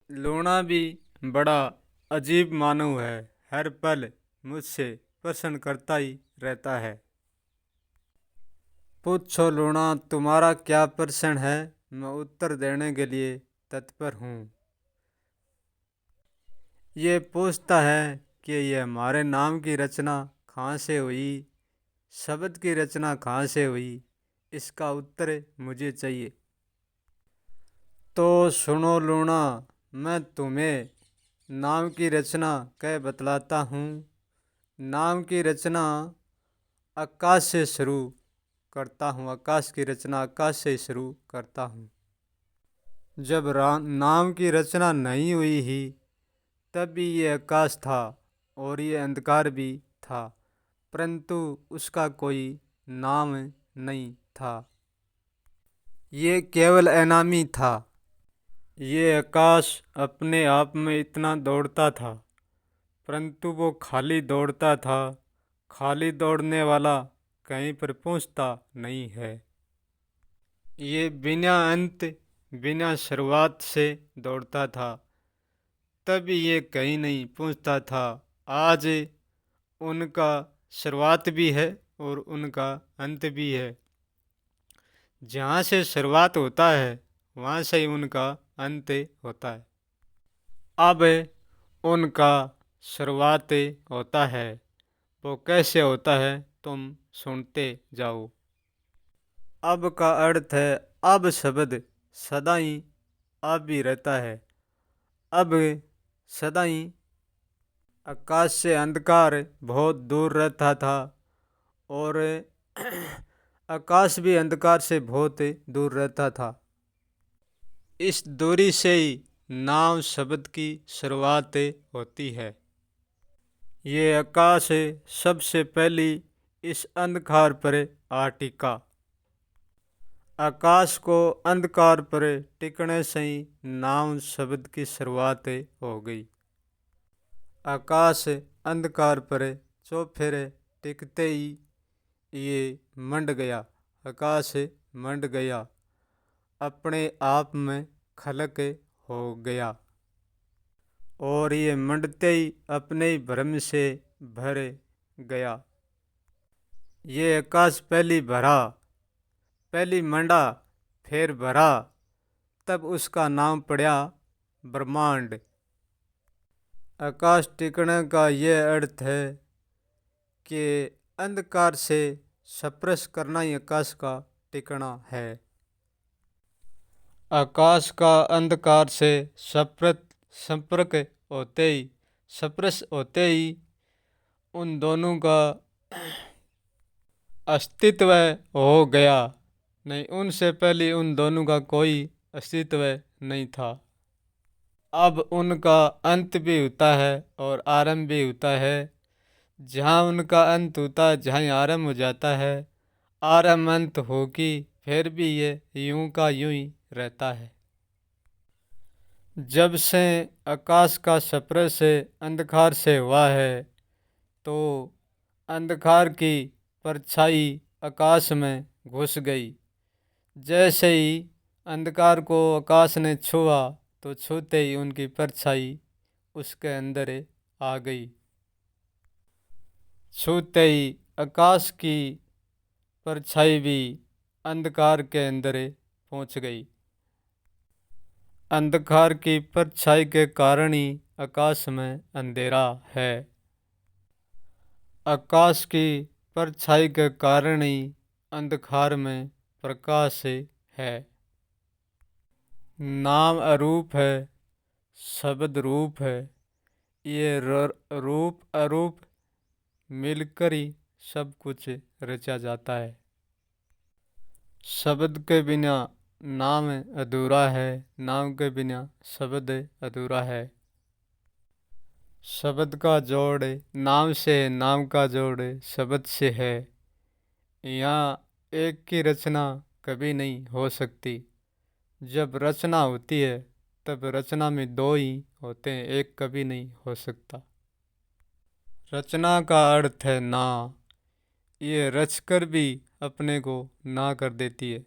Luna भी बड़ा अजीब मानव है। हर पल मुझसे प्रश्न करता ही रहता है। पूछो लूना, तुम्हारा क्या प्रश्न है? मैं उत्तर देने के लिए तत्पर हूँ। ये पूछता है कि ये हमारे नाम की रचना कहाँ से हुई, शब्द की रचना कहाँ से हुई। इसका उत्तर मुझे चाहिए। तो सुनो लूना, मैं तुम्हें नाम की रचना कह बतलाता हूँ। नाम की रचना आकाश से शुरू करता हूँ। आकाश की रचना आकाश से शुरू करता हूँ। जब नाम की रचना नहीं हुई ही, तब भी ये आकाश था और ये अंधकार भी था, परंतु उसका कोई नाम नहीं था। ये केवल अनामी था। ये आकाश अपने आप में इतना दौड़ता था, परंतु वो खाली दौड़ता था। खाली दौड़ने वाला कहीं पर पहुंचता नहीं है। ये बिना अंत बिना शुरुआत से दौड़ता था, तब ये कहीं नहीं पहुंचता था। आज उनका शुरुआत भी है और उनका अंत भी है। जहाँ से शुरुआत होता है वहाँ से ही उनका अंत होता है। अब उनका शुरुआत होता है, वो कैसे होता है तुम सुनते जाओ। अब का अर्थ है अब शब्द सदा ही अब ही रहता है। अब सदा ही आकाश से अंधकार बहुत दूर रहता था और आकाश भी अंधकार से बहुत दूर रहता था। इस दूरी से ही नाम शब्द की शुरुआत होती है। ये आकाश सबसे पहली इस अंधकार पर आ टिका। आकाश को अंधकार पर टिकने से ही नाम शब्द की शुरुआत हो गई। आकाश अंधकार पर चौफेरे टिकते ही ये मंड गया। आकाश मंड गया, अपने आप में खलक हो गया और ये मंडते ही अपने ही भ्रम से भर गया। ये आकाश पहली भरा, पहली मंडा, फिर भरा, तब उसका नाम पड़ा ब्रह्मांड। आकाश टिकने का ये अर्थ है कि अंधकार से स्पर्श करना ही आकाश का टिकना है। आकाश का अंधकार से संपर्क होते ही, स्पर्श होते ही उन दोनों का अस्तित्व हो गया। नहीं, उनसे पहले उन दोनों का कोई अस्तित्व नहीं था। अब उनका अंत भी होता है और आरंभ भी होता है। जहाँ उनका अंत होता है, जहाँ आरंभ हो जाता है, आरंभ अंत हो कि फिर भी ये यूं का यूं ही रहता है। जब से आकाश का स्पर्श अंधकार से हुआ है, तो अंधकार की परछाई आकाश में घुस गई। जैसे ही अंधकार को आकाश ने छुआ, तो छूते ही उनकी परछाई उसके अंदर आ गई। छूते ही आकाश की परछाई भी अंधकार के अंदर पहुंच गई। अंधकार की परछाई के कारण ही आकाश में अंधेरा है। आकाश की परछाई के कारण ही अंधकार में प्रकाश है। नाम अरूप है, शब्द रूप है। ये रूप अरूप मिलकर ही सब कुछ रचा जाता है। शब्द के बिना नाम अधूरा है, नाम के बिना शब्द अधूरा है। शब्द का जोड़ नाम से है, नाम का जोड़ शब्द से है। यहाँ एक की रचना कभी नहीं हो सकती। जब रचना होती है तब रचना में दो ही होते हैं, एक कभी नहीं हो सकता। रचना का अर्थ है ना। ये रचकर भी अपने को ना कर देती है।